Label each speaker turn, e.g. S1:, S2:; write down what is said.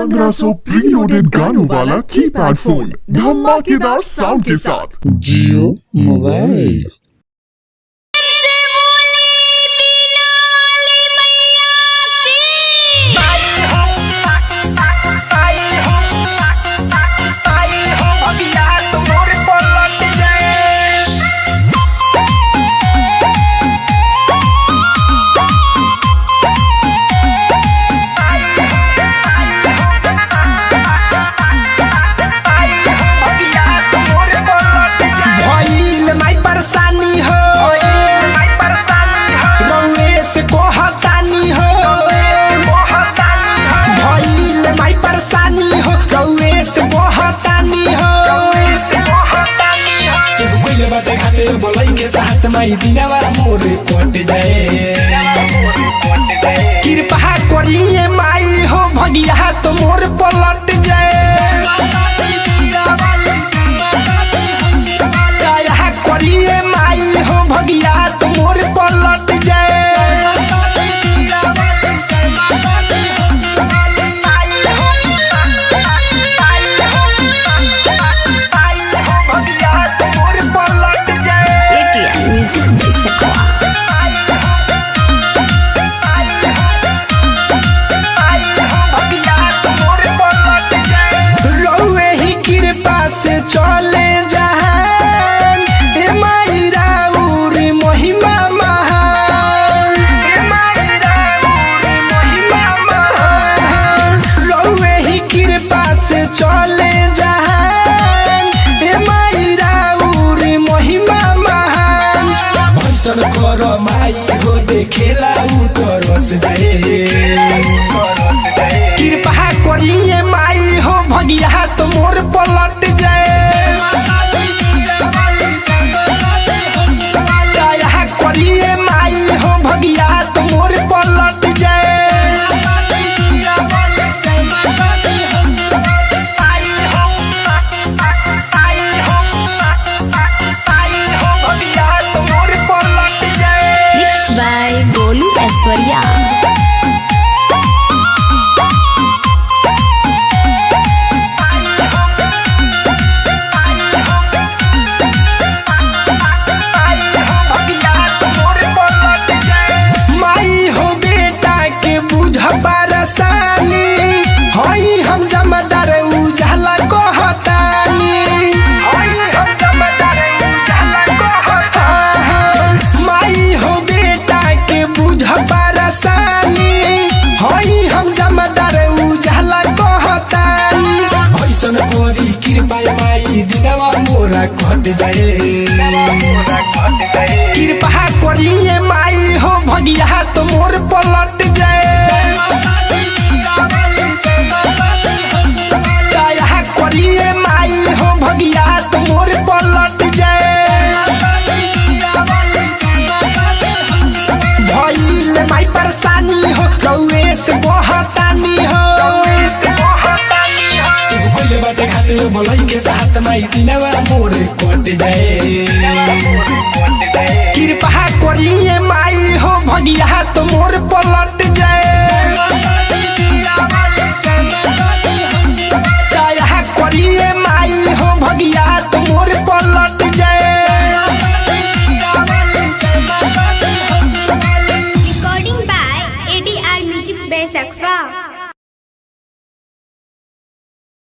S1: 1500 preloaded गानों वाला keypad phone धमाकेदार साउंड के साथ जियो मोबाइल।
S2: बोलाई के साथ माई दिनवा मोरे पट जाए कृपा करिए माई हो भगिया तो मोर पलट जाए दया करिए माई हो भगिया तो मोर पलट जाए चले जहान ए माई राउर महिमा महान रउए ही कृपा से चले जहान ए माई राउर महिमा महान भजन कर माई हो देखेला उतरस जाए कृपा करिए माई हो भगिया तो मोर पलट जाए करिए माई हो भगिया तो मोर पलट जाए
S3: Mixed by Golu Aishwarya। कृपा माई दिनवा मोरा घट जाए कृपा करिए माई हो भगिया तो मोर पलट जाए दया करिए माई हो भगिया तो मोर पलट जाए भइल माई परेशानी हो रउए से बहतानी हो बाटे खाते बोलाई के साथ माई दिनवा मोरे कट जाए कृपा करिए माई हो भगिया तो मोर पलट जाए।